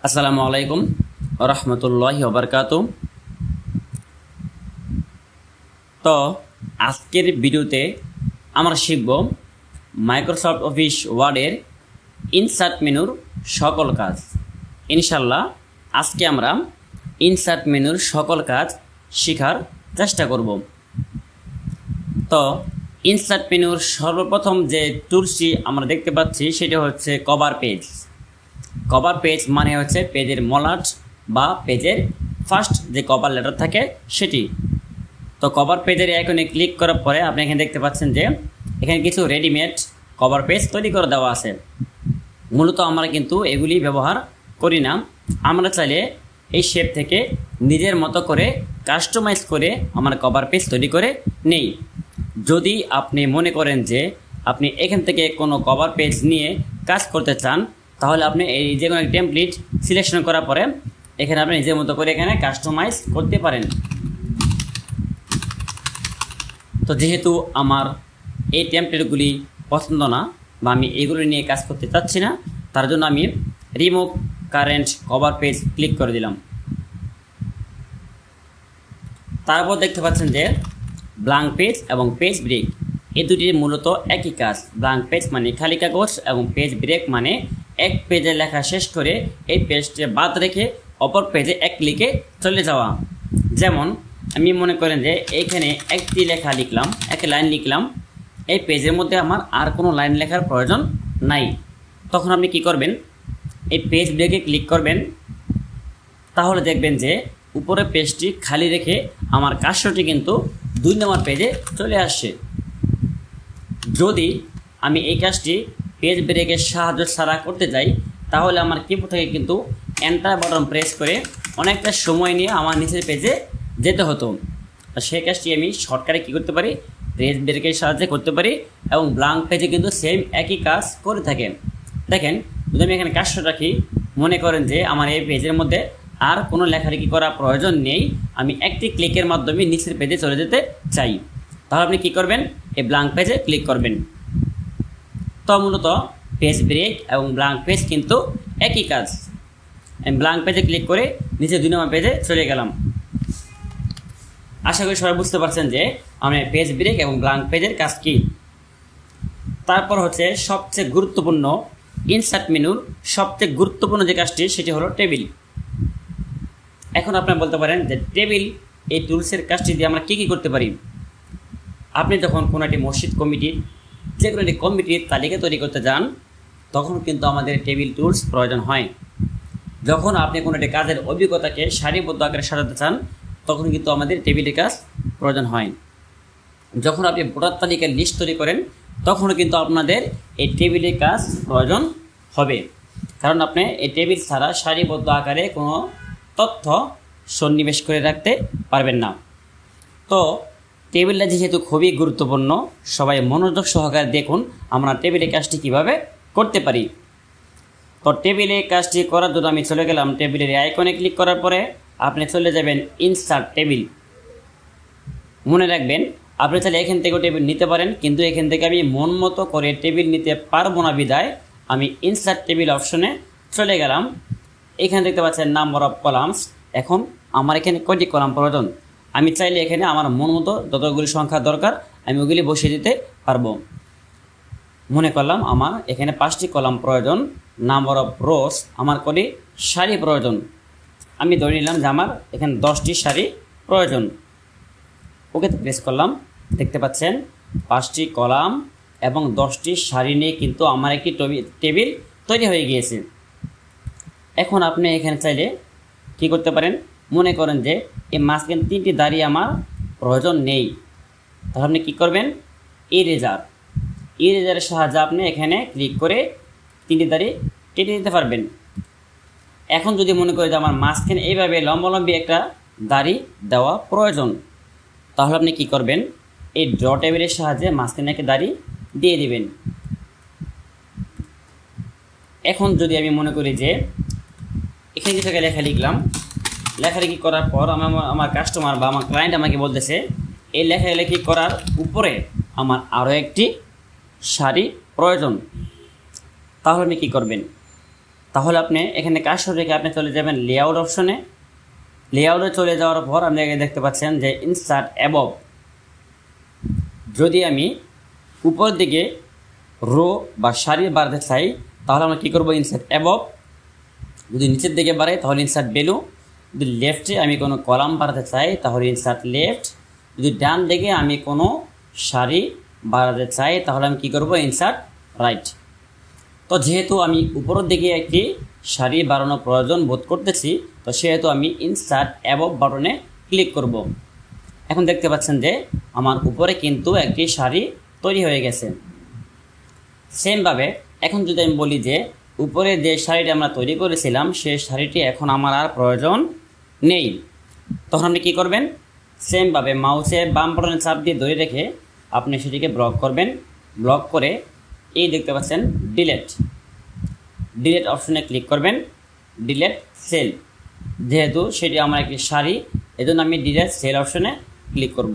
আসসালামু আলাইকুম রহমতুল্লাহি ওবারকাতুহু। তো আজকের ভিডিওতে আমরা শিখব মাইক্রোসফট অফিস ওয়ার্ডের ইনসার্ট মেনুর সকল কাজ। ইনশাল্লাহ আজকে আমরা ইনসার্ট মেনুর সকল কাজ শেখার চেষ্টা করব। তো ইনসার্ট মেনুর সর্বপ্রথম যে টুলসটি আমরা দেখতে পাচ্ছি সেটা হচ্ছে কভার পেজ। কভার পেজ মানে হচ্ছে পেজের মলাট বা পেজের ফার্স্ট যে কভার লেটার থাকে সেটি। তো কভার পেজের আইকনে ক্লিক করার পরে আপনি এখানে দেখতে পাচ্ছেন যে এখানে কিছু রেডিমেড কভার পেজ তৈরি করে দেওয়া আছে। মূলত আমরা কিন্তু এগুলি ব্যবহার করি না, আমরা চাইলে এই শেপ থেকে নিজের মতো করে কাস্টমাইজ করে আমরা কভার পেজ তৈরি করে নেই। যদি আপনি মনে করেন যে আপনি এখান থেকে কোনো কভার পেজ নিয়ে কাজ করতে চান, তাহলে আপনি এই যে কোনো টেমপ্লেট সিলেকশন করার পরে এখানে আপনি নিজের মতো করে এখানে কাস্টমাইজ করতে পারেন। তো যেহেতু আমার এই টেমপ্লেটগুলি পছন্দ না বা আমি এগুলো নিয়ে কাজ করতে চাচ্ছি না, তার জন্য আমি remove current cover page click করে দিলাম। তারপর দেখতে পাচ্ছেন যে ব্ল্যাঙ্ক পেজ এবং পেজ ব্রেক এই দুটির মূলত একই কাজ। ব্ল্যাঙ্ক পেজ মানে খালি কাগজ এবং পেজ ব্রেক মানে এক পেজে লেখা শেষ করে এই পেজটি বাদ রেখে অপর পেজে এক ক্লিকে চলে যাওয়া। যেমন আমি মনে করেন যে এইখানে একটি লেখা লিখলাম, এক লাইন লিখলাম, এই পেজের মধ্যে আমার আর কোনো লাইন লেখার প্রয়োজন নাই। তখন আপনি কি করবেন, এই পেজ ব্রেকে ক্লিক করবেন, তাহলে দেখবেন যে উপরে পেজটি খালি রেখে আমার কার্সরটি কিন্তু 2 নম্বর পেজে চলে আসছে। যদি আমি এই কাজটি পেজ ব্রেকের সাহায্য ছাড়া করতে যাই, তাহলে আমার কিবোর্ড থেকে কিন্তু এন্টার বাটন প্রেস করে অনেকটা সময় নিয়ে আমার নিচের পেজে যেতে হতো। সেই কাজটি আমি শর্টকাটে কী করতে পারি, পেজ ব্রেকের সাহায্যে করতে পারি এবং ব্ল্যাঙ্ক পেজে কিন্তু সেম একই কাজ করে থাকে। দেখেন, যদি আমি এখানে কাজটা রাখি, মনে করেন যে আমার এই পেজের মধ্যে আর কোনো লেখালেখি করার প্রয়োজন নেই, আমি একটি ক্লিকের মাধ্যমে নিচের পেজে চলে যেতে চাই, তাহলে আপনি কী করবেন, এই ব্ল্যাঙ্ক পেজে ক্লিক করবেন। তো মূলত পেজ ব্রেক এবং ব্ল্যাঙ্ক পেজ কিন্তু একই কাজ। আমি ব্ল্যাঙ্ক পেজে ক্লিক করে নিচে 2 নম্বর পেজে চলে গেলাম। আশা করি সবাই বুঝতে পারছেন যে আমরা পেজ ব্রেক এবং ব্ল্যাঙ্ক পেজের কাজ কী। তারপর হচ্ছে সবচেয়ে গুরুত্বপূর্ণ ইনসার্ট মেনুর সবচেয়ে গুরুত্বপূর্ণ যে কাজটি সেটি হলো টেবিল। এখন আপনারা বলতে পারেন যে টেবিল এই টুলসের কাজটি দিয়ে আমরা কী কী করতে পারি। আপনি যখন কোনো একটি মসজিদ কমিটির যে কোনো একটি কমিটির তালিকা তৈরি করতে যান, তখন কিন্তু আমাদের টেবিল টুলস প্রয়োজন হয়। যখন আপনি কোনো একটি কাজের অভিজ্ঞতাকে সারিবদ্ধ আকারে সাজাতে চান, তখন কিন্তু আমাদের টেবিলের কাজ প্রয়োজন হয়। যখন আপনি ভোটার তালিকার লিস্ট তৈরি করেন, তখনও কিন্তু আপনাদের এই টেবিলের কাজ প্রয়োজন হবে, কারণ আপনি এই টেবিল ছাড়া সারিবদ্ধ আকারে কোনো তথ্য সন্নিবেশ করে রাখতে পারবেন না। তো টেবিলটা যেহেতু খুবই গুরুত্বপূর্ণ, সবাই মনোযোগ সহকারে দেখুন আমরা টেবিলের কাজটি কীভাবে করতে পারি। তো টেবিলের কাজটি করার জন্য আমি চলে গেলাম টেবিলের আইকনে ক্লিক করার পরে আপনি চলে যাবেন ইনসার্ট টেবিল। মনে রাখবেন, আপনি চাইলে এখান থেকেও টেবিল নিতে পারেন, কিন্তু এখান থেকে আমি মন মতো করে টেবিল নিতে পারবো না বিদায় আমি ইনসার্ট টেবিল অপশনে চলে গেলাম। এখানে দেখতে পাচ্ছেন নাম্বার অফ কলামস। এখন আমার এখানে কয়টি কলাম প্রয়োজন, আমি চাইলে এখানে আমার মন মতো যতগুলি সংখ্যা দরকার আমি ওগুলি বসিয়ে দিতে পারবো। মনে করলাম আমার এখানে 5টি কলাম প্রয়োজন। নাম্বার অফ রোস, আমার কটি সারি প্রয়োজন, আমি ধরে নিলাম যে আমার এখানে 10টি সারি প্রয়োজন। ওকেতে প্রেস করলাম, দেখতে পাচ্ছেন 5টি কলাম এবং 10টি সারি নিয়ে কিন্তু আমার একটি টেবিল তৈরি হয়ে গিয়েছে। এখন আপনি এখানে চাইলে কী করতে পারেন, মনে করেন যে এই মাঝখানে 3টি দাঁড়িয়ে আমার প্রয়োজন নেই, তাহলে আপনি কী করবেন, ইরেজারের সাহায্যে আপনি এখানে ক্লিক করে 3টি দাঁড়ি কেটে দিতে পারবেন। এখন যদি মনে করেন যে আমার মাঝখানে এইভাবে লম্বালম্বি একটা দাড়ি দেওয়া প্রয়োজন, তাহলে আপনি কী করবেন, এই ড্র টেবিলের সাহায্যে মাঝখানে একটা দাড়ি দিয়ে দিবেন। এখন যদি আমি মনে করি যে এখানে কিছু লেখা লিখলাম, লেখালেখি করার পর আমার কাস্টমার বা আমার ক্লায়েন্ট আমাকে বলতেছে এই লেখালেখি করার উপরে আমার আরও একটি সারি প্রয়োজন, তাহলে আপনি কী করবেন, তাহলে আপনি এখানে কার্সর রেখে আপনি চলে যাবেন লেআউট অপশনে। লেআউটে চলে যাওয়ার পর আপনি দেখতে পাচ্ছেন যে ইনসার্ট অ্যাবভ। যদি আমি উপর দিকে রো বা সারি বাড়াতে চাই তাহলে আমরা কী করবো, ইনসার্ট অ্যাবভ। যদি নিচের দিকে বাড়াই তাহলে ইনসার্ট বেলু। যদি লেফটে আমি কোনো কলাম বাড়াতে চাই তাহলে ইনসার্ট লেফট। যদি ডান দিকে আমি কোনো সারি বাড়াতে চাই তাহলে আমি কী করবো, ইনসার্ট রাইট। তো যেহেতু আমি উপরের দিকে একটি সারি বাড়ানোর প্রয়োজন বোধ করতেছি, তো সেহেতু আমি ইনসার্ট অ্যাবভ বাটনে ক্লিক করব। এখন দেখতে পাচ্ছেন যে আমার উপরে কিন্তু একটি সারি তৈরি হয়ে গেছে। সেমভাবে এখন যদি আমি বলি যে উপরে যে সারিটি আমরা তৈরি করেছিলাম সেই সারিটি এখন আমার আর প্রয়োজন নেই, তখন আপনি কী করবেন, সেমভাবে মাউসের বাম বাটনে চাপ দিয়ে ধরে রেখে আপনি সেটিকে ব্লক করবেন। ব্লক করে এই দেখতে পাচ্ছেন ডিলেট, ডিলেট অপশনে ক্লিক করবেন। ডিলেট সেল, যেহেতু সেটি আমার একটি সারি এজন্য আমি ডিলেট সেল অপশনে ক্লিক করব,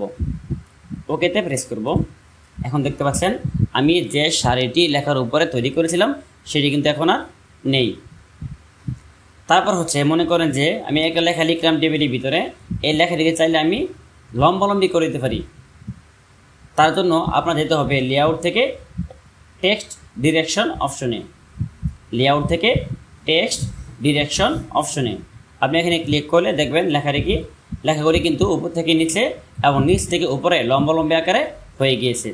ওকেতে প্রেস করব। এখন দেখতে পাচ্ছেন আমি যে সারিটি লেখার উপরে তৈরি করেছিলাম সেটি কিন্তু এখন আর নেই। তারপর হচ্ছে মনে করেন যে আমি একটা লেখা লিখলাম টেবিলের ভিতরে, এই লেখাটিকে চাইলে আমি লম্বালম্বি করে দিতে পারি। তার জন্য আপনার যেতে হবে লেআউট থেকে টেক্সট ডিরেকশন অপশনে। লেআউট থেকে টেক্সট ডিরেকশন অপশনে আপনি এখানে ক্লিক করলে দেখবেন লেখাগুলি কিন্তু উপর থেকে নিচে এবং নিচ থেকে উপরে লম্বালম্বি আকারে হয়ে গিয়েছে।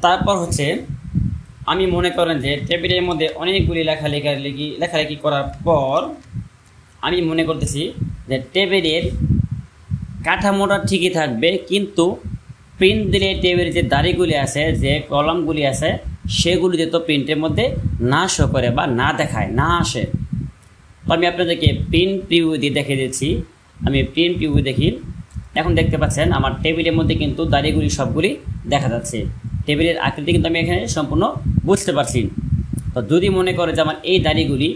তারপর হচ্ছে আমি মনে করেন যে টেবিলের মধ্যে অনেকগুলি লেখালেখি করার পর আমি মনে করতেছি যে টেবিলের কাঠামোটা ঠিকই থাকবে, কিন্তু প্রিন্ট দিলে টেবিলের যে দাড়িগুলি আছে, যে কলামগুলি আছে, সেগুলি যেহেতু প্রিন্টের মধ্যে না শো করে বা না দেখায়, না আসে। তো আমি আপনাদেরকে প্রিন্ট প্রিভিউ দিয়ে দেখিয়ে দিচ্ছি। আমি প্রিন্ট প্রিভিউ দেখি, এখন দেখতে পাচ্ছেন আমার টেবিলের মধ্যে কিন্তু দাড়িগুলি সবগুলি দেখা যাচ্ছে। টেবিলের আকৃতি কিন্তু আমি এখানে সম্পূর্ণ বুঝতে পারছি। তো যদি মনে করে যে আমার এই দাড়িগুলি,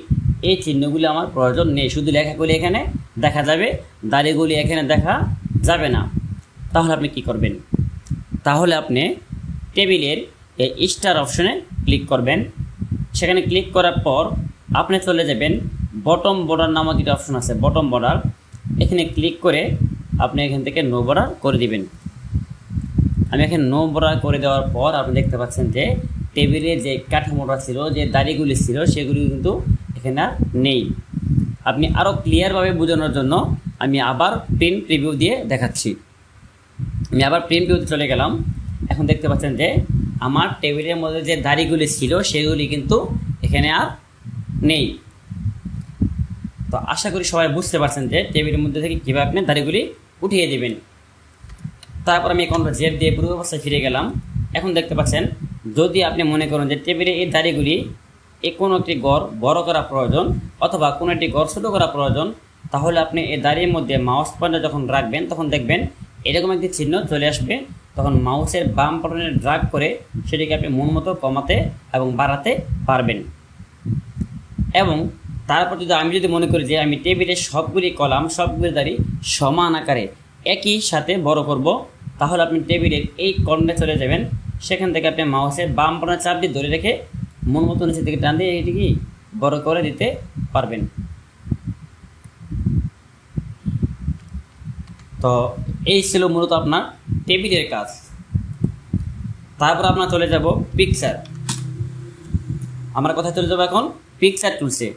এই চিহ্নগুলি আমার প্রয়োজন নেই, শুধু লেখাগুলি এখানে দেখা যাবে, দাড়িগুলি এখানে দেখা যাবে না, তাহলে আপনি কি করবেন, তাহলে আপনি টেবিলের এই স্টার অপশনে ক্লিক করবেন। সেখানে ক্লিক করার পর আপনি চলে যাবেন বটম বর্ডার নামক একটা অপশন আছে, বটম বর্ডার। এখানে ক্লিক করে আপনি এখান থেকে নো বর্ডার করে দিবেন। আমি এখানে নো বর্ডার করে দেওয়ার পর আপনি দেখতে পাচ্ছেন যে টেবিলে যে কাঠামোটা ছিল, যে দাড়িগুলি ছিল, সেগুলি কিন্তু এখানে আর নেই। আপনি আরও ক্লিয়ারভাবে বোঝানোর জন্য আমি আবার প্রিন্ট প্রিভিউ দিয়ে দেখাচ্ছি। আমি আবার প্রিন্ট প্রিভিউতে চলে গেলাম। এখন দেখতে পাচ্ছেন যে আমার টেবিলের মধ্যে যে দাড়িগুলি ছিল সেগুলি কিন্তু এখানে আর নেই। তো আশা করি সবাই বুঝতে পারছেন যে টেবিলের মধ্যে থেকে কীভাবে আপনি দাড়িগুলি উঠিয়ে দেবেন। তারপর আমি কন্ট্রোল জেড দিয়ে পূর্ব অবস্থায় ফিরে গেলাম। এখন দেখতে পাচ্ছেন যদি আপনি মনে করেন যে টেবিলে এই দাড়িগুলি কোনো একটি ঘর বড় করা প্রয়োজন অথবা কোনো একটি ঘর ছোটো করা প্রয়োজন, তাহলে আপনি এই দাড়ির মধ্যে মাউস পয়েন্টার যখন রাখবেন তখন দেখবেন এরকম একটি চিহ্ন চলে আসবে। তখন মাউসের বাম বাটনে ড্র্যাগ করে সেটিকে আপনি মন মতো কমাতে এবং বাড়াতে পারবেন। এবং তারপর আমি যদি মনে করি যে আমি টেবিলের সবগুলি কলাম, সবগুলি দাড়ি সমান আকারে একই সাথে বড় করব, তাহলে আপনি টেবিলের এই কর্নারে চলে যাবেন। সেখান থেকে আপনি মাউসের বাম বাটনে চাপ দিয়ে ধরে রেখে মন মতো নিচের দিকে টান দিয়ে এটিকে বড় করে দিতে পারবেন। তো এই ছিল মূলত আপনার টেবিলের কাজ। তারপর আপনার চলে যাব পিকচার। আমরা কথা চলে যাব এখন পিকচার টুলসে।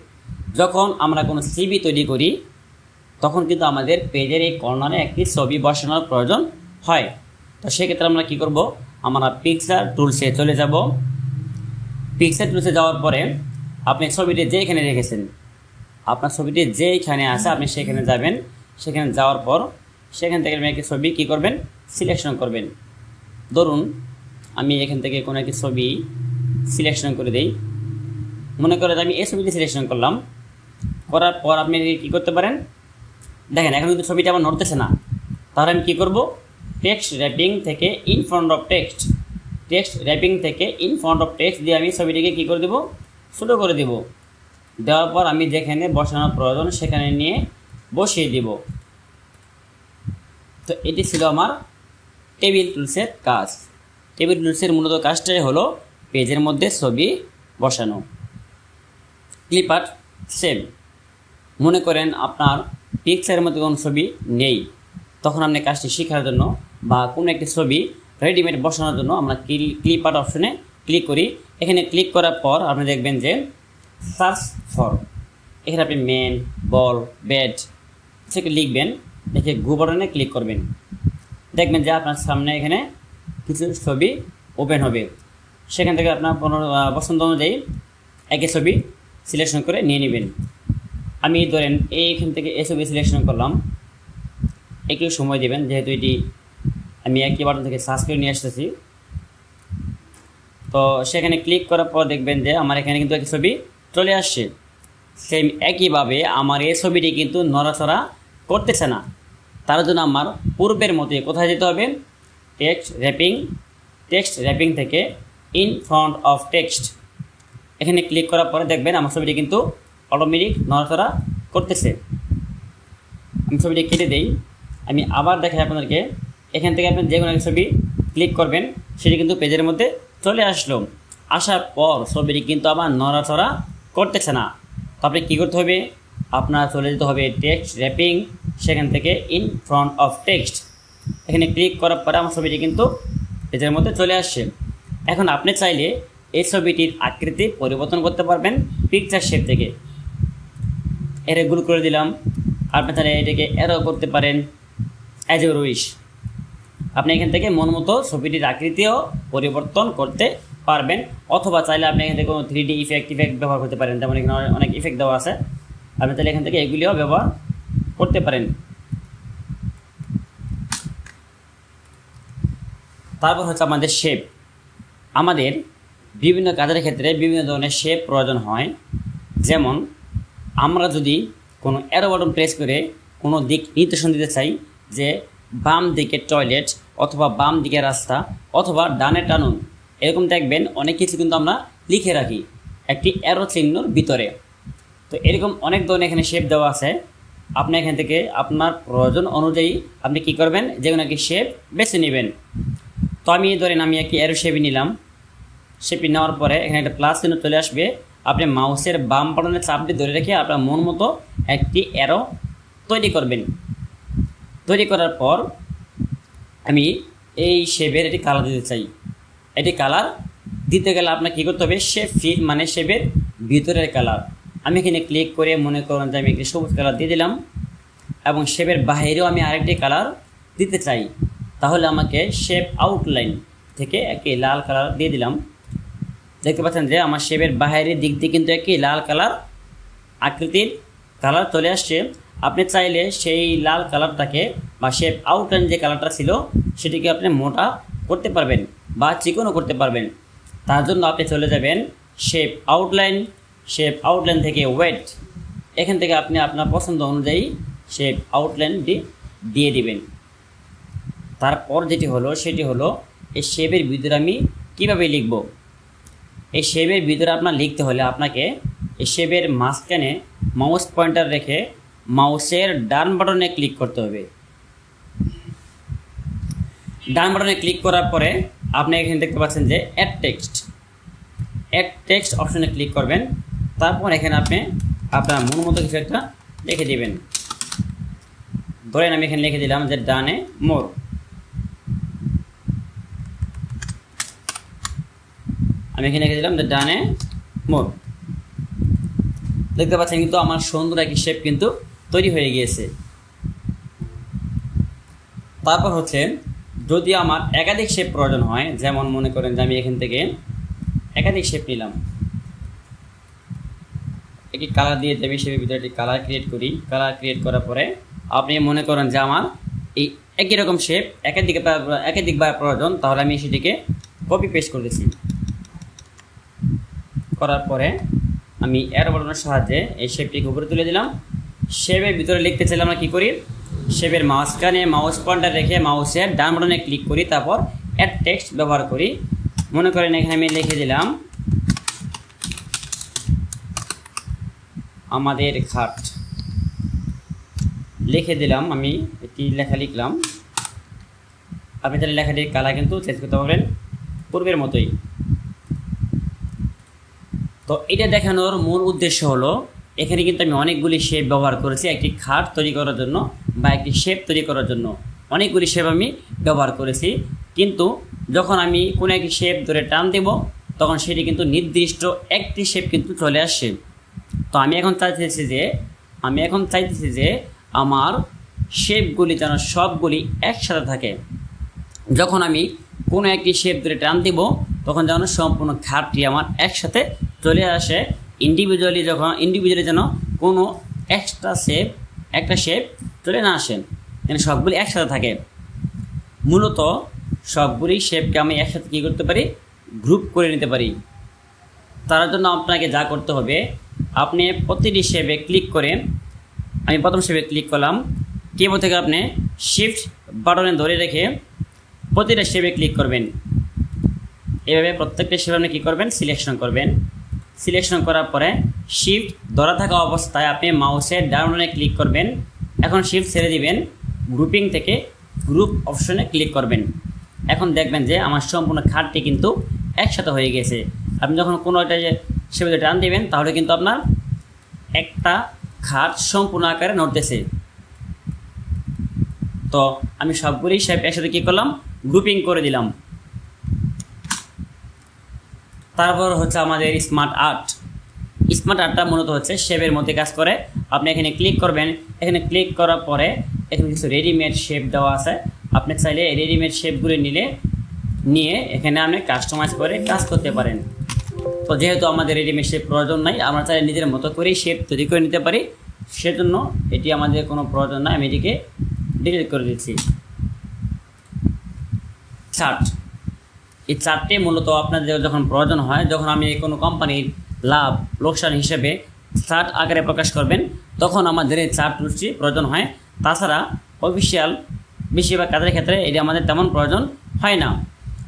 যখন আমরা কোনো সিভি তৈরি করি তখন কিন্তু আমাদের পেজের এই কর্নারে একটি ছবি বসানোর প্রয়োজন হয়। তো সেক্ষেত্রে আমরা কী করব, আমরা পিকচার টুলসে চলে যাব। পিকচার টুলসে যাওয়ার পরে আপনি ছবিটি যেখানে রেখেছেন, আপনার ছবিটি যেইখানে আছে আপনি সেখানে যাবেন। সেখানে যাওয়ার পর সেখান থেকে আপনি একটি ছবি কী করবেন, সিলেকশন করবেন। ধরুন আমি এখান থেকে কোনো একটি ছবি সিলেকশন করে দিই। মনে করে আমি এই ছবিটি সিলেকশন করলাম, করার পর আপনি কী করতে পারেন, দেখেন এখন কিন্তু ছবিটা আমার নড়তেছে না। তাহলে আমি কী করব, টেক্সট র্যাপিং থেকে in front of text, text wrapping থেকে ইন ফ্রন্ট অফ টেক্সট দিয়ে আমি ছবিটিকে কী করে দেবো, ছোটো করে দেব। দেওয়ার পর আমি যেখানে বসানোর প্রয়োজন সেখানে নিয়ে বসিয়ে দেব। তো এটি ছিল আমার টেবিল টুলসের কাজ। টেবিল টুলসের মূলত কাজটাই হলো পেজের মধ্যে ছবি বসানো। Clip art save. মনে করেন আপনার পিকচারের মধ্যে কোনো ছবি নেই, তখন আপনি কাজটি শেখার জন্য বা কোনো একটি ছবি রেডিমেড বসানোর জন্য আমরা ক্লিপ আর্ট অপশনে ক্লিক করি। এখানে ক্লিক করার পর আপনি দেখবেন যে সার্চ ফর, এখানে আপনি মেন, বল, ব্যাট সেটা লিখবেন, দেখে গো বাটনে ক্লিক করবেন। দেখবেন যে আপনার সামনে এখানে কিছু ছবি ওপেন হবে। সেখান থেকে আপনার পছন্দ অনুযায়ী একই ছবি সিলেকশন করে নিয়ে নেবেন। আমি ধরেন এইখান থেকে এই ছবি সিলেকশন করলাম, একটু সময় দেবেন, যেহেতু এটি আমি একই বাটন থেকে সার্চ করে নিয়ে আসতেছি। তো সেখানে ক্লিক করার পর দেখবেন যে আমার এখানে কিন্তু একই ছবি চলে আসছে। সেম একইভাবে আমার এই ছবিটি কিন্তু নড়াচড়া করতেছে না। তার জন্য আমার পূর্বের মতোই কোথায় যেতে হবে, টেক্সট র্যাপিং থেকে ইন ফ্রন্ট অফ টেক্সট, এখানে ক্লিক করার পরে দেখবেন আমার ছবিটি কিন্তু অটোমেটিক নড়াচড়া করতেছে। আমি ছবিটি কেটে দেই, আমি আবার দেখাই আপনাদেরকে। এখান থেকে আপনি যে কোনো একটা ছবি ক্লিক করবেন, সেটি কিন্তু পেজের মধ্যে চলে আসলো। আসার পর ছবিটি কিন্তু আবার নড়াচড়া করতেছে না। তো আপনি কী করতে হবে, আপনার চলে যেতে হবে টেক্সট র্যাপিং, সেখান থেকে ইন ফ্রন্ট অফ টেক্সট, এখানে ক্লিক করার পরে আমার ছবিটি কিন্তু পেজের মধ্যে চলে আসছে। এখন আপনি চাইলে এই ছবিটির আকৃতি পরিবর্তন করতে পারবেন পিকচার শেপ থেকে। এরে গুল করে দিলাম, আপনি চাইলে এটাকে এরো করতে পারেন, অ্যাজ ইউর উইশ। আপনি এখান থেকে মন মতো ছবিটির আকৃতিও পরিবর্তন করতে পারবেন, অথবা চাইলে আপনি এখান থেকে কোনো 3D ইফেক্ট ব্যবহার করতে পারেন। যেমন এখানে অনেক ইফেক্ট দেওয়া আছে, আপনি চাইলে এখান থেকে এগুলিও ব্যবহার করতে পারেন। তারপর হচ্ছে আমাদের শেপ। আমাদের বিভিন্ন কাজের ক্ষেত্রে বিভিন্ন ধরনের শেপ প্রয়োজন হয়। যেমন আমরা যদি কোনো অ্যারো বাটন প্রেস করে কোনো দিক নির্দেশন দিতে চাই, যে বাম দিকে টয়লেট, অথবা বাম দিকে রাস্তা, অথবা ডানে টানুন, এরকম দেখবেন অনেক কিছু কিন্তু আমরা লিখে রাখি একটি অ্যারো চিহ্নর ভিতরে। তো এরকম অনেক ধরনের এখানে শেপ দেওয়া আছে। আপনি এখান থেকে আপনার প্রয়োজন অনুযায়ী আপনি কী করবেন, যে কোনো একটি শেপ বেছে নেবেন। তো আমি ধরেন আমি একটি অ্যারো শেপই নিলাম। শেপি নেওয়ার পরে এখানে একটা প্লাস চিহ্ন চলে আসবে। আপনি মাউসের বাম বাটনের চাপটি ধরে রেখে আপনার মন মতো একটি অ্যারো তৈরি করবেন। তৈরি করার পর আমি এই শেপের এটি কালার দিতে চাই। এটি কালার দিতে গেলে আপনার কী করতে হবে, শেপ ফিল মানে শেপের ভিতরের কালার। আমি এখানে ক্লিক করে মনে করুন যে আমি একটি সবুজ কালার দিয়ে দিলাম, এবং শেপের বাহিরেও আমি আরেকটি কালার দিতে চাই। তাহলে আমাকে শেপ আউটলাইন থেকে একটি লাল কালার দিয়ে দিলাম। দেখতে পাচ্ছেন যে আমার শেপের বাহিরের দিক দিয়ে কিন্তু একটি লাল কালার আকৃতির কালার চলে আসছে। আপনি চাইলে সেই লাল কালারটাকে বা শেপ আউটলাইন যে কালারটা ছিল সেটিকে আপনি মোটা করতে পারবেন বা চিকনও করতে পারবেন। তার জন্য আপনি চলে যাবেন শেপ আউটলাইন থেকে ওয়েট, এখান থেকে আপনি আপনার পছন্দ অনুযায়ী শেপ আউটলাইনটি দিয়ে দিবেন। তারপর যেটি হলো সেটি হলো এই শেপের ভিতরে আমি কীভাবে লিখব। এই শেপের ভিতরে আপনার লিখতে হলে আপনাকে এই শেপের মাঝখানে মাউস পয়েন্টার রেখে মাউসের ডান বাটনে ক্লিক করতে হবে। ডান বাটনে ক্লিক করার পরে আপনি এখানে দেখতে পাচ্ছেন যে অ্যাড টেক্সট অপশনে ক্লিক করবেন। তারপর এখানে আপনি আপনার মন মতো কিছু একটা লিখে দেবেন। ধরেন আমি এখানে লিখে দিলাম যে ডানে মোর। আমি এখানে লিখে দিলাম যে ডানে মোর। দেখতে পাচ্ছেন কিন্তু আমার সুন্দর একটি শেপ কিন্তু তৈরি হয়ে গিয়েছে। তারপর হচ্ছে যদি আমার একাধিক শেপ প্রয়োজন হয়, যেমন মনে করেন যে আমি এখান থেকে একাধিক শেপ নিলাম, একটি কালার দিয়ে আমি শেপের ভিতরে একটি কালার ক্রিয়েট করি। কালার ক্রিয়েট করার পরে আপনি মনে করেন যে আমার এই একই রকম শেপ একাধিকবার প্রয়োজন, তাহলে আমি সেটিকে কপি পেস্ট করতেছি। করার পরে আমি অ্যারো বাটনের সাহায্যে এই শেপটিকে উপরে তুলে দিলাম। শেপের ভিতরে লিখতে চাইলে আমরা কী করি, শেপের মাঝখানে মাউস পয়েন্টার রেখে মাউসের ডান বাটনে ক্লিক করি, তারপর অ্যাড টেক্সট ব্যবহার করি। মনে করেন এখানে আমি লিখে দিলাম আমাদের খাট, লিখে দিলাম। আমি একটি লেখা লিখলাম। আপনি তাহলে লেখাটির কালার কিন্তু চেঞ্জ করতে পারবেন পূর্বের মতোই। তো এটা দেখানোর মূল উদ্দেশ্য হলো এখানে কিন্তু আমি অনেকগুলি শেপ ব্যবহার করেছি একটি খাট তৈরি করার জন্য বা একটি শেপ তৈরি করার জন্য অনেকগুলি শেপ আমি ব্যবহার করেছি, কিন্তু যখন আমি কোনো একটি শেপ ধরে টান দেব তখন সেটি কিন্তু নির্দিষ্ট একটি শেপ কিন্তু চলে আসে। তো আমি এখন চাইতেছি যে আমার শেপগুলি যেন সবগুলি একসাথে থাকে। যখন আমি কোনো একটি শেপ ধরে টান দিব তখন যেন সম্পূর্ণ খাটটি আমার একসাথে চলে আসে, ইন্ডিভিজুয়ালি যেন কোনো একটা শেপ চলে না আসে, যেন সবগুলি একসাথে থাকে। মূলত সবগুলি শেপকে আমি একসাথে কী করতে পারি, গ্রুপ করে নিতে পারি। তার জন্য আপনাকে যা করতে হবে, আপনি প্রতিটি শেপে ক্লিক করে, আমি প্রথম শেপে ক্লিক করলাম, কিবোর্ড থেকে আপনি শিফট বাটনে ধরে রেখে প্রতিটা শেপে ক্লিক করবেন। এভাবে প্রত্যেকটা শেপ আপনি কী করবেন, সিলেকশন করবেন। সিলেকশন করার পরে শিফট ধরা থাকা অবস্থায় আপনি মাউসের ডাউনে ক্লিক করবেন। এখন শিফট ছেড়ে দিবেন, গ্রুপিং থেকে গ্রুপ অপশনে ক্লিক করবেন। এখন দেখবেন যে আমার সম্পূর্ণ খাটটি কিন্তু একসাথে হয়ে গেছে। আপনি যখন কোনো একটা শেপে টান দিবেন তাহলে কিন্তু আপনার একটা খাট সম্পূর্ণ আকারে নড়তেছে। তো আমি সবগুলি শেপ একসাথে কী করলাম, গ্রুপিং করে দিলাম। তারপর হচ্ছে আমাদের স্মার্ট আর্টটা মূলত হচ্ছে শেপের মধ্যে কাজ করে। আপনি এখানে ক্লিক করবেন, এখানে ক্লিক করার পরে এখানে কিছু রেডিমেড শেপ দেওয়া আছে। আপনি চাইলে এই রেডিমেড শেপগুলো নিয়ে এখানে আপনি কাস্টমাইজ করে কাজ করতে পারেন। তো যেহেতু আমাদের রেডিমেড শেপ প্রয়োজন নাই, আমরা চাইলে নিজের মতো করেই শেপ তৈরি করে নিতে পারি, সেজন্য এটি আমাদের কোনো প্রয়োজন নাই, আমি এটিকে ডিলিট করে দিচ্ছি। চার্ট, এই চার্টে মূলত আপনাদের যখন প্রয়োজন হয়, যখন আমি কোনো কোম্পানির লাভ লোকসান হিসেবে চার্ট আকারে প্রকাশ করবেন তখন আমাদের এই চার্ট টুলসটি প্রয়োজন হয়। তাছাড়া অফিসিয়াল বেশিরভাগ কাজের ক্ষেত্রে এটি আমাদের তেমন প্রয়োজন হয় না।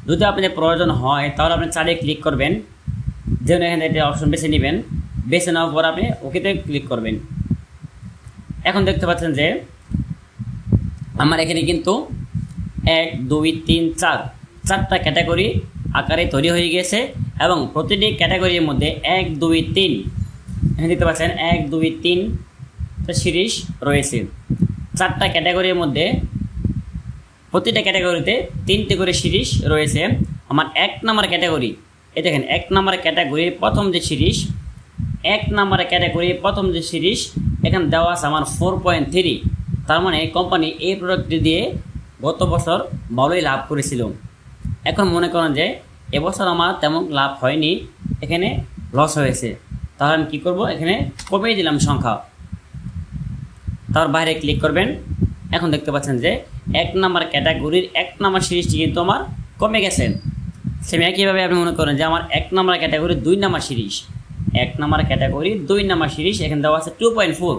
যদি আপনাদের প্রয়োজন হয় তাহলে আপনি চার্টে ক্লিক করবেন, যেমন এখানে একটি অপশন বেছে নেবেন, বেছে নেওয়ার পর আপনি ওকেতে ক্লিক করবেন। এখন দেখতে পাচ্ছেন যে আমার এখানে কিন্তু 1 2 3 4 চারটা ক্যাটাগরি আকারে তৈরি হয়ে গেছে এবং প্রতিটি ক্যাটাগরির মধ্যে 1 2 3 এখানে দেখতে পাচ্ছেন 1 2 3 সিরিজ রয়েছে। চারটা ক্যাটাগরির মধ্যে প্রতিটা ক্যাটাগরিতে 3টে করে সিরিজ রয়েছে। আমার 1 নম্বর ক্যাটাগরি, এই দেখেন 1 নম্বর ক্যাটাগরির প্রথম যে সিরিজ, 1 নম্বর ক্যাটাগরির প্রথম যে সিরিজ এখানে দেওয়া আছে আমার 4.3। তার মানে কোম্পানি এই প্রোডাক্টটি দিয়ে গত বছর ভালোই লাভ করেছিল। এখন মনে করেন যে এবছর আমার তেমন লাভ হয়নি, এখানে লস হয়েছে, তাহলে আমি কী করব, এখানে কমিয়ে দিলাম সংখ্যা, তার বাইরে ক্লিক করবেন। এখন দেখতে পাচ্ছেন যে 1 নম্বর ক্যাটাগরির 1 নম্বর সিরিজটি কিন্তু আমার কমে গেছে। সেম একইভাবে আপনি মনে করেন যে আমার 1 নম্বর ক্যাটাগরির 2 নম্বর সিরিজ, 1 নম্বর ক্যাটাগরির 2 নম্বর সিরিজ এখানে দেওয়া আছে 2.4,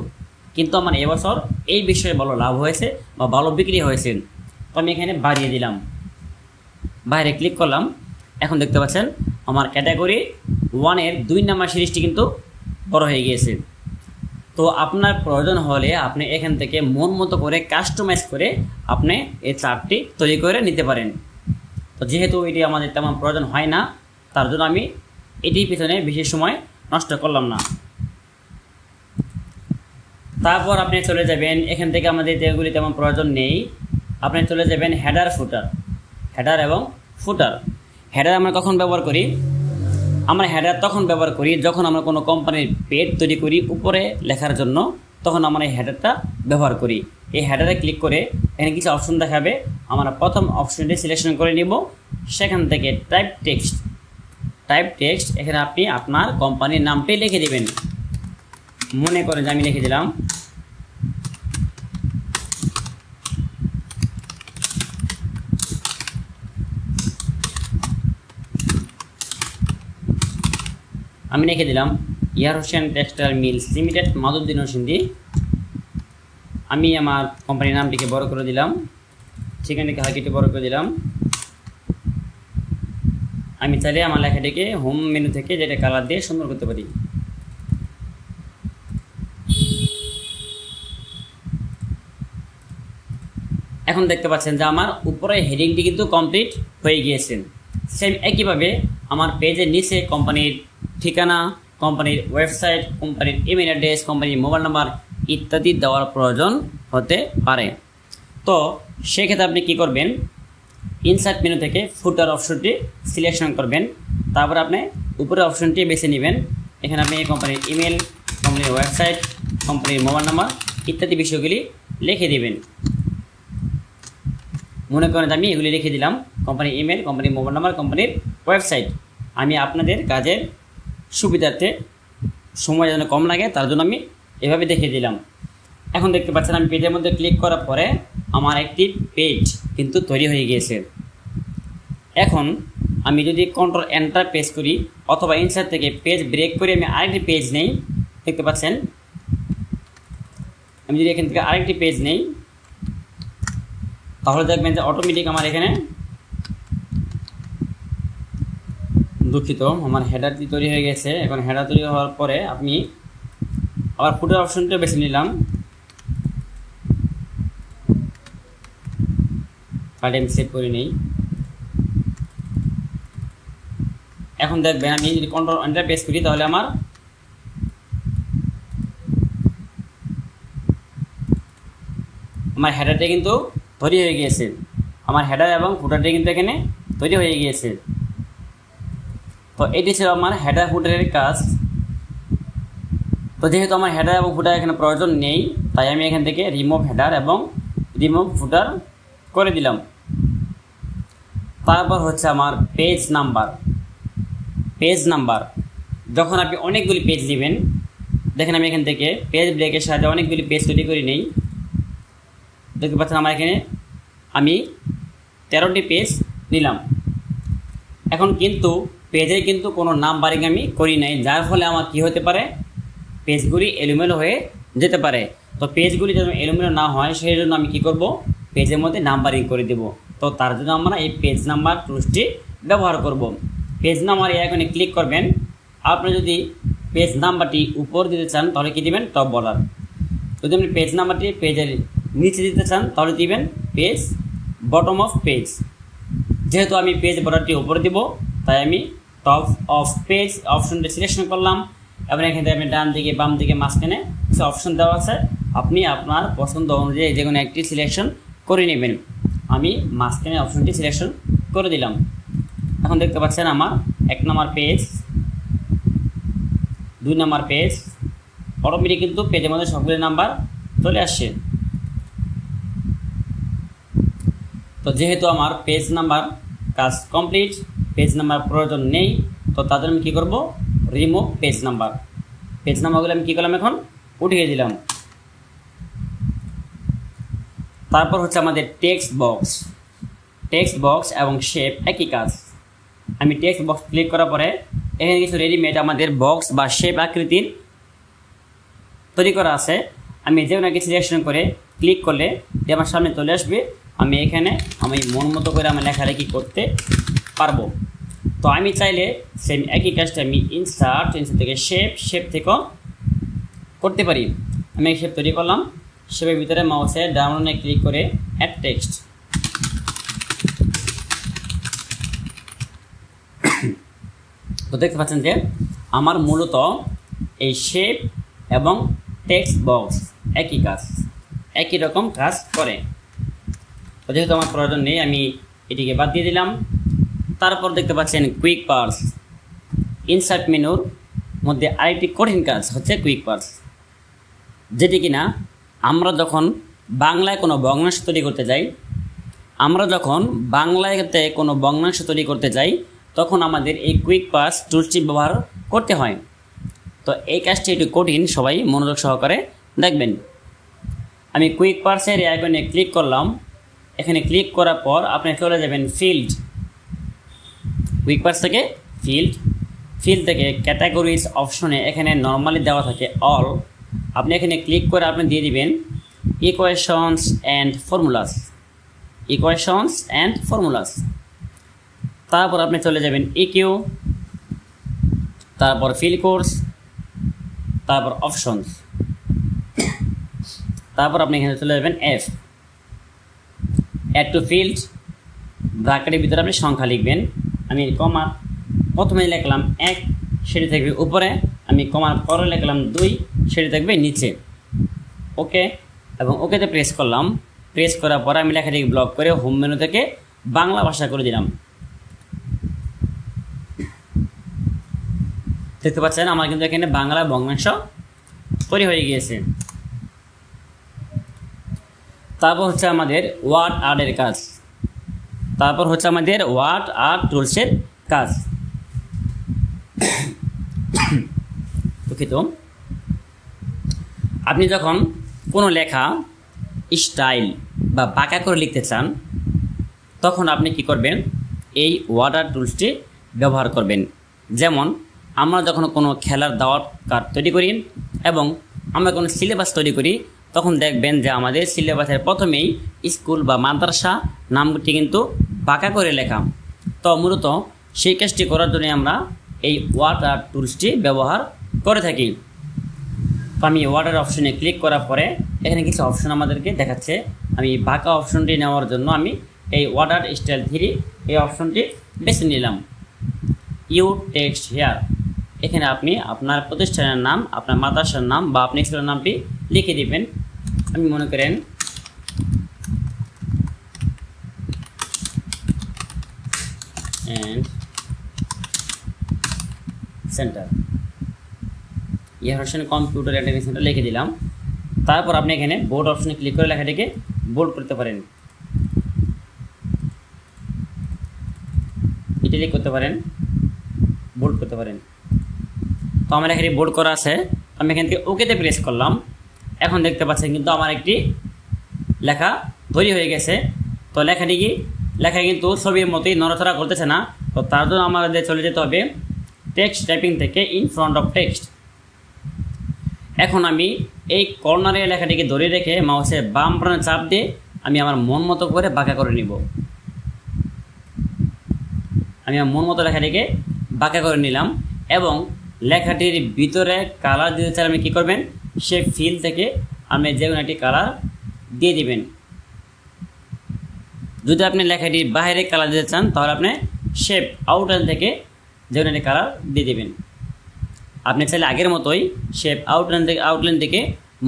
কিন্তু আমার এবছর এই বিষয়ে ভালো লাভ হয়েছে বা ভালো বিক্রি হয়েছে, তো আমি এখানে বাড়িয়ে দিলাম, বাইরে ক্লিক করলাম। এখন দেখতে পাচ্ছেন আমার ক্যাটাগরি 1-এর 2 নম্বর সিরিজটি কিন্তু বড় হয়ে গিয়েছে। তো আপনার প্রয়োজন হলে আপনি এখান থেকে মন মতো করে কাস্টমাইজ করে আপনি এই চার্টটি তৈরি করে নিতে পারেন। তো যেহেতু এটি আমাদের তেমন প্রয়োজন হয় না, তার জন্য আমি এটির পিছনে বেশি সময় নষ্ট করলাম না। তারপর আপনি চলে যাবেন, এখান থেকে আমাদের যেগুলি তেমন প্রয়োজন নেই, আপনি চলে যাবেন হেডার এবং ফুটার। হেডার আমরা কখন ব্যবহার করি, আমরা হেডার তখন ব্যবহার করি যখন আমরা কোনো কোম্পানির পেজ তৈরি করি উপরে লেখার জন্য, তখন আমরা এই হেডারটা ব্যবহার করি। এই হেডারে ক্লিক করে এখানে কিছু অপশন দেখাবে, আমরা প্রথম অপশনটি সিলেকশন করে নিব। সেখান থেকে টাইপ টেক্সট এখানে আপনি আপনার কোম্পানির নামটি লিখে দেবেন। মনে করেন যে আমি লিখে দিলাম Yar Hossain textile mills limited Madhabdi Narsingdi. আমি আমার কোম্পানির নামটিকে বড় করে দিলাম, সেখানটিকে হালকা বড় করে দিলাম। আমি চাইলে আমার লেখাটিকে হোম মেনু থেকে যেটা কালার দিয়ে সুন্দর করতে পারি। এখন দেখতে পাচ্ছেন যে আমার উপরে হেডিংটি কিন্তু কমপ্লিট হয়ে গিয়েছে। সেম একইভাবে আমার পেজের নিচে কোম্পানির ঠিকানা, কোম্পানির ওয়েবসাইট, কোম্পানির ইমেল অ্যাড্রেস, কোম্পানির মোবাইল নাম্বার ইত্যাদি দেওয়ার প্রয়োজন হতে পারে। তো সেক্ষেত্রে আপনি কী করবেন, ইনসার্ট মেনু থেকে ফুটার অপশনটি সিলেকশন করবেন, তারপর আপনি উপরের অপশনটি বেছে নেবেন। এখানে আপনি কোম্পানির ইমেল, কোম্পানির ওয়েবসাইট, কোম্পানির মোবাইল নাম্বার ইত্যাদি বিষয়গুলি লিখে দেবেন। মনে করেন আমি এগুলি লিখে দিলাম, কোম্পানির ইমেল, কোম্পানির মোবাইল নাম্বার, কোম্পানির ওয়েবসাইট। আমি আপনাদের কাজের সুবিধার্থে সময় যেন কম লাগে তার জন্য আমি এভাবে দেখিয়ে দিলাম। এখন দেখতে পাচ্ছেন আমি পেজের মধ্যে ক্লিক করার পরে আমার একটি পেজ কিন্তু তৈরি হয়ে গিয়েছে। এখন আমি যদি কন্ট্রোল এন্টার প্রেস করি অথবা ইনসার্ট থেকে পেজ ব্রেক করে আমি আরেকটি পেজ নেই, দেখতে পাচ্ছেন আমি যদি এখান থেকে আরেকটি পেজ নেই তাহলে দেখবেন যে অটোমেটিক আমার এখানে, দুঃখিত, আমার হেডারটি তৈরি হয়ে গেছে। এখন হেডার তৈরি হওয়ার পরে আমি আবার ফুটার অপশনটা বেছে নিলাম, কার্ড আমি সেভ করে নিই। এখন দেখবেন আমি যদি কন্ট্রোল এন্টার প্রেস করি তাহলে আমার হেডারটা কিন্তু তৈরি হয়ে গিয়েছে। আমার হেডার এবং ফুটারটা কিন্তু এখানে তৈরি হয়ে গিয়েছে। তো এটি ছিল আমার হেডার ফুটারের কাজ। তো যেহেতু আমার হেডার এবং ফুটার এখানে প্রয়োজন নেই, তাই আমি এখান থেকে রিমুভ হেডার এবং রিমুভ ফুটার করে দিলাম। তারপর হচ্ছে আমার পেজ নাম্বার। পেজ নাম্বার যখন আপনি অনেকগুলি পেজ নেবেন, দেখেন আমি এখান থেকে পেজ ব্রেকের সাহায্যে অনেকগুলি পেজ তৈরি করে নেই। দেখতে পাচ্ছেন আমার এখানে আমি 13টি পেজ নিলাম। এখন কিন্তু পেজে কিন্তু কোনো নাম্বারিং আমি করি নাই, যার ফলে আমার কি হতে পারে, পেজগুলি এলোমেলো হয়ে যেতে পারে। তো পেজগুলি যেন এলোমেলো না হয় সেই জন্য আমি কি করব, পেজের মধ্যে নাম্বারিং করে দেব। তো তার জন্য আমরা এই পেজ নাম্বার টুলসটি ব্যবহার করব। পেজ নাম্বার এখানে ক্লিক করবেন। আপনি যদি পেজ নাম্বারটি উপর দিতে চান তাহলে কি দিবেন, টপ বর্ডার। যদি আপনি পেজ নাম্বারটি পেজের নিচে দিতে চান তাহলে দিবেন পেজ বটম অফ পেজ। যেহেতু আমি পেজ বর্ডারটি উপরে দিব তাই আমি টপ অফ পেজ অপশনটি সিলেকশন করলাম এবং এখানে আপনি ডান দিকে বাম দিকে মাঝখানে কিছু অপশন দেওয়া আছে, আপনি আপনার পছন্দ অনুযায়ী যে কোনো একটি সিলেকশন করে নেবেন। আমি মাঝখানে অপশনটি সিলেকশন করে দিলাম। এখন দেখতে পাচ্ছেন আমার 1 নম্বর পেজ, 2 নম্বর পেজ, অটোমেটিক কিন্তু পেজের মধ্যে সবগুলো নাম্বার চলে আসছে। তো যেহেতু আমার পেজ নাম্বার কাজ কমপ্লিট, পেজ নাম্বার প্রয়োজন নেই, তো তাদের আমি কী করবো, রিমুভ পেজ নাম্বার। পেজ নাম্বারগুলো আমি কী করলাম, এখন উঠিয়ে দিলাম। তারপর হচ্ছে আমাদের টেক্সট বক্স। টেক্সট বক্স এবং শেপ একই কাজ। আমি টেক্সট বক্স ক্লিক করার পরে এখানে কিছু রেডিমেড আমাদের বক্স বা শেপ আকৃতির তৈরি করা আছে। আমি যে কোনো কিছু সিলেকশন করে ক্লিক করলে যে আমার সামনে চলে আসবে, আমি এখানে আমি মন মতো করে আমি লেখালেখি করতে পারবো। তো আমি চাইলে সেম একই কাজটা আমি ইনসার্ট থেকে শেপ থেকেও করতে পারি। আমি শেপ তৈরি করলাম, শেপের ভিতরে মাউসের ডাউনে ক্লিক করে অ্যাড টেক্সট। তো দেখতে পাচ্ছেন যে আমার মূলত এই শেপ এবং টেক্সট বক্স একই কাজ, একই রকম কাজ করে। তো যেহেতু আমার প্রয়োজন নেই আমি এটিকে বাদ দিয়ে দিলাম। তারপর দেখতে পাচ্ছেন কুইক পার্স। ইনসার্ট মেনুর মধ্যে আরেকটি কঠিন কাজ হচ্ছে কুইক পার্স, যেটি কিনা আমরা যখন বাংলায় কোনো ভগ্নাংশ তৈরি করতে যাই তখন আমাদের এই কুইক পার্স টুলসটি ব্যবহার করতে হয়। তো এই কাজটি একটু কঠিন, সবাই মনোযোগ সহকারে দেখবেন। আমি কুইক পার্সের আইকনে ক্লিক করলাম। এখানে ক্লিক করার পর আপনি চলে যাবেন ফিল্ড। কুইক পার্স থেকে ফিল্ড থেকে ক্যাটাগরিজ অপশনে এখানে নর্মালি দেওয়া থাকে অল। আপনি এখানে ক্লিক করে আপনি দিয়ে দিবেন ইকুয়েশনস অ্যান্ড ফর্মুলাস। তারপর আপনি চলে যাবেন ইকিউ, তারপর ফিল কোর্স, তারপর অপশনস, তারপর আপনি এখানে চলে যাবেন অ্যাড টু ফিল্ড। ব্র্যাকেটের ভিতরে আপনি সংখ্যা লিখবেন। আমি কমা প্রথমে লিখলাম 1, সেটি থাকবে উপরে, আমি কমার পরে লিখলাম 2, সেটি থাকবে নিচে। ওকে, এবং ওকেতে প্রেস করলাম। প্রেস করার পরে আমি লেখাটিকে ব্লক করে হোম মেনু থেকে বাংলা ভাষা করে দিলাম। দেখতে পাচ্ছেন আমার কিন্তু এখানে বাংলা ভগ্নাংশ তৈরি হয়ে গিয়েছে। তারপর হচ্ছে আমাদের ওয়ার্ড আর্টের কাজ। ওয়ার্ড আর্ট টুলসের কাজ। দুঃখিত। আপনি যখন কোনো লেখা স্টাইল বা বাঁকা করে লিখতে চান, তখন আপনি কি করবেন, এই ওয়ার্ড আর্ট টুলসটি ব্যবহার করবেন। যেমন আমরা যখন কোনো খেলার দাওয়াত কার্ড তৈরি করি এবং আমরা কোনো সিলেবাস তৈরি করি, তখন দেখবেন যে আমাদের সিলেবাসের প্রথমেই স্কুল বা মাদ্রাসা নামটি কিন্তু বাঁকা করে লেখা। তো মূলত সেই কাজটি করার জন্য আমরা এই ওয়ার্ড আর্ট টুলসটি ব্যবহার করে থাকি। তো আমি ওয়ার্ড আর্ট অপশনে ক্লিক করার পরে এখানে কিছু অপশন আমাদেরকে দেখাচ্ছে। আমি বাঁকা অপশনটি নেওয়ার জন্য আমি এই ওয়ার্ড আর্ট স্টাইল 3 এই অপশনটি বেছে নিলাম। ইউ টেক্সট হেয়ার, এখানে আপনি আপনার প্রতিষ্ঠানের নাম, আপনার মাদ্রাসার নাম বা আপনি স্কুলের নামটি লিখে দিবেন। আমি মনে করেন সেন্টার ইয়ারশন কম্পিউটার অ্যান্ড সেন্টার লিখে দিলাম। তারপর আপনি এখানে বোল্ড অপশনে ক্লিক করে লেখাটিকে বোল্ড করতে পারেন, ইটালিক করতে পারেন, বোল্ড করতে পারেন। তো আমার এখানে বোল্ড করা আছে। আমি এখান থেকে ওকেতে প্রেস করলাম। এখন দেখতে পাচ্ছেন কিন্তু আমার একটি লেখা তৈরি হয়ে গেছে। তো লেখা কিন্তু ছবির মতোই নড়াচড়া করতেছে না। তো তার জন্য আমাদের চলে যেতে হবে টেক্সট টাইপিং থেকে ইন ফ্রন্ট অফ টেক্সট। এখন আমি এই কর্নারে লেখাটিকে ধরে রেখে মাউসের বাম বাটনে চাপ দিয়ে আমি আমার মন মতো করে বাঁকা করে নিব। আমি আমার মন মতো লেখাটিকে বাঁকা করে নিলাম এবং লেখাটির ভিতরে কালার দিতে চাই আপনি কী করবেন, সে ফিল থেকে আপনি যে কোনো একটি কালার দিয়ে দিবেন। যদি আপনি লেখাটির বাইরে কালার দিতে চান তাহলে আপনি শেপ আউটলাইন থেকে যে কোনো একটি কালার দিয়ে দেবেন। আপনি চাইলে আগের মতোই শেপ আউটলাইন থেকে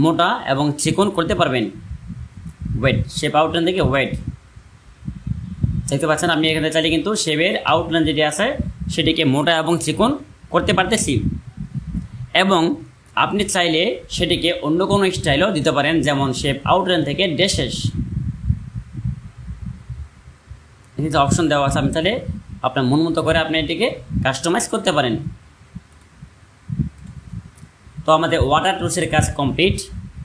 মোটা এবং চিকন করতে পারবেন। শেপ আউটলাইন থেকে ওয়েট দেখতে পাচ্ছেন। আমি এখানে চাইলে কিন্তু শেপের আউটলাইন যেটি আছে সেটিকে মোটা এবং চিকন করতে পারতেছি এবং আপনি চাইলে সেটিকে অন্য কোনো স্টাইলও দিতে পারেন, যেমন শেপ আউটলাইন থেকে ড্যাশেস এখানে অপশন দেওয়া আছে। আপনি চাইলে আপনার মন মতো করে আপনি এটিকে কাস্টমাইজ করতে পারেন। তো আমাদের ওয়াটার টুলসের কাজ কমপ্লিট।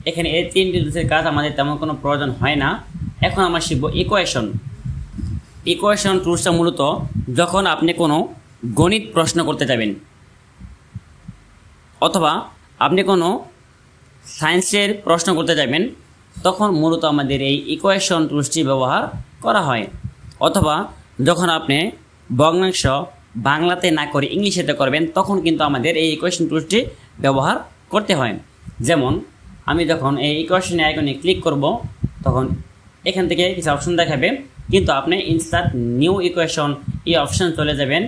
এখানে এই 3টি টুলসের কাজ আমাদের তেমন কোনো প্রয়োজন হয় না। এখন আমরা শিখব ইকুয়েশন টুলসটা মূলত যখন আপনি কোনো গণিত প্রশ্ন করতে যাবেন অথবা আপনি কোনো সায়েন্সের প্রশ্ন করতে যাবেন, তখন মূলত আমাদের এই ইকুয়েশন টুলসটি ব্যবহার করা হয়। অথবা যখন আপনি ভগ্নাংশ বাংলাতে না করে ইংলিশেতে করবেন, তখন কিন্তু আমাদের এই ইকুয়েশন টুলসটি ব্যবহার করতে হয়। যেমন আমি যখন এই ইকুয়েশন আইকনে ক্লিক করব, তখন এখান থেকে কিছু অপশন দেখাবে, কিন্তু আপনি ইনসার্ট নিউ ইকুয়েশন এই অপশন চলে যাবেন।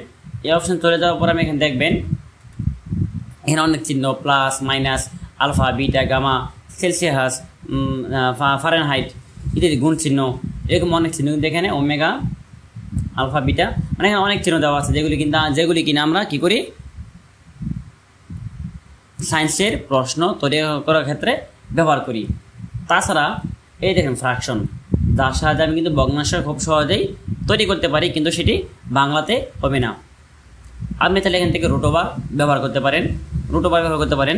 এই অপশন চলে যাওয়ার পর আমি এখানে দেখবেন এখানে অনেক চিহ্ন, plus minus, alpha, beta, gamma, Celsius, Fahrenheit ইত্যাদি গুণ চিহ্ন, এরকম অনেক চিহ্ন কিন্তু এখানে ওমেগা, আলফা, বিটা, মানে এখানে অনেক চিহ্ন দেওয়া আছে যেগুলি কিনা আমরা কী করি, সায়েন্সের প্রশ্ন তৈরি করার ক্ষেত্রে ব্যবহার করি। তাছাড়া এই দেখেন ফ্র্যাকশন, যার সাহায্যে আমি কিন্তু ভগ্নাংশ খুব সহজেই তৈরি করতে পারি, কিন্তু সেটি বাংলাতে হবে না। আপনি চাইলে এখান থেকে রুট ওভার ব্যবহার করতে পারেন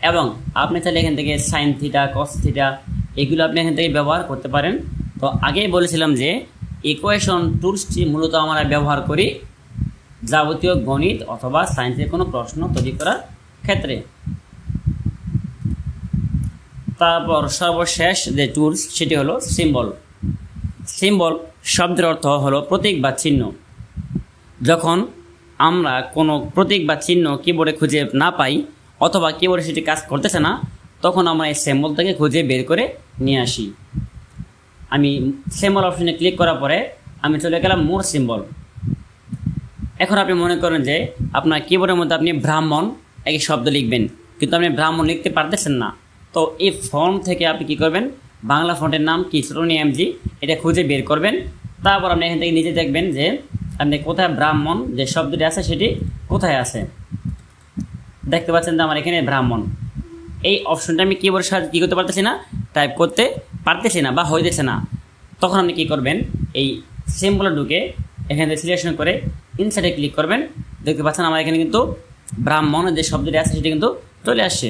এবং আপনি চাইলে এখান থেকে সাইন থিটা, কস থিটা এগুলো আপনি এখান থেকে ব্যবহার করতে পারেন। তো আগেই বলেছিলাম যে ইকুয়েশন টুলসটি মূলত আমরা ব্যবহার করি যাবতীয় গণিত অথবা সায়েন্সের কোনো প্রশ্ন তৈরি করার ক্ষেত্রে। তারপর সর্বশেষ যে টুলস সেটি হলো সিম্বল শব্দের অর্থ হলো প্রতীক বা চিহ্ন। যখন আমরা কোনো প্রতীক বা চিহ্ন কিবোর্ডে খুঁজে না পাই অথবা কিবোর্ডে সেটি কাজ করতেছে না, তখন আমরা এই সিম্বলটাকে খুঁজে বের করে নিয়ে আসি। আমি সিম্বল অপশনে ক্লিক করার পরে আমি চলে গেলাম মোর সিম্বল। এখন আপনি মনে করেন যে আপনার কিবোর্ডের মধ্যে আপনি ব্রাহ্মণ একই শব্দ লিখবেন, কিন্তু আপনি ব্রাহ্মণ লিখতে পারতেছেন না। তো এই ফর্ম থেকে আপনি কি করবেন, বাংলা ফন্টের নাম কি, শ্রোণী এমজি, এটা খুঁজে বের করবেন। তারপর আপনি এখান থেকে নিজে দেখবেন যে আপনি কোথায় ব্রাহ্মণ যে শব্দটি আছে সেটি কোথায় আছে। দেখতে পাচ্ছেন যে আমার এখানে ব্রাহ্মণ, এই অপশনটা আমি কিবোর্ডের সাহায্যে কী করতে পারতেছি না, টাইপ করতে পারতেছি না বা হইতেছে না। তখন আপনি কী করবেন, এই সিম্বলে ঢুকে এখান থেকে সিলেকশন করে ইনসার্টে ক্লিক করবেন। দেখতে পাচ্ছেন আমার এখানে কিন্তু ব্রাহ্মণ যে শব্দটি আছে সেটি কিন্তু চলে আসছে।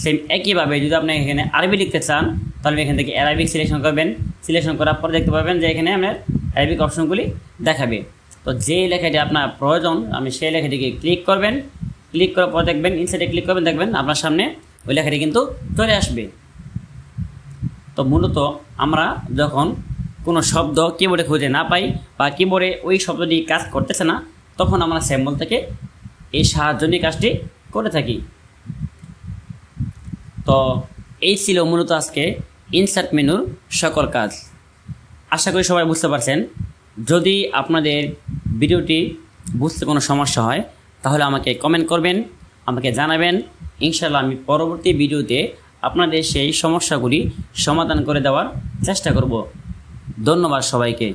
সেম একইভাবে যদি আপনি এখানে আরবি লিখতে চান তাহলে এখান থেকে অ্যারাবিক সিলেকশন করবেন। সিলেকশন করার পর দেখতে পাবেন যে এখানে আপনার অ্যারাবিক অপশনগুলি দেখাবে। তো যে লেখাটি আপনার প্রয়োজন আপনি সেই লেখাটিকে ক্লিক করবেন। ক্লিক করার পর দেখবেন ইনসার্টে ক্লিক করবেন, দেখবেন আপনার সামনে ওই লেখাটি কিন্তু চলে আসবে। তো মূলত আমরা যখন কোনো শব্দ কিবোর্ডে খুঁজে না পাই বা কিবোর্ডে ওই শব্দটি কাজ করতেছে না, তখন আমরা সিম্বল থেকে এই সাহায্য নিয়ে কাজটি করে থাকি। তো এই ছিল মূলত আজকে ইনসার্ট মেনুর সকল কাজ। আশা করি সবাই বুঝতে পারছেন। যদি আপনাদের ভিডিওটি বুঝতে কোনো সমস্যা হয় তাহলে আমাকে কমেন্ট করবেন, আমাকে জানাবেন। ইনশাআল্লাহ আমি পরবর্তী ভিডিওতে আপনাদের সেই সমস্যাগুলি সমাধান করে দেওয়ার চেষ্টা করব। ধন্যবাদ সবাইকে।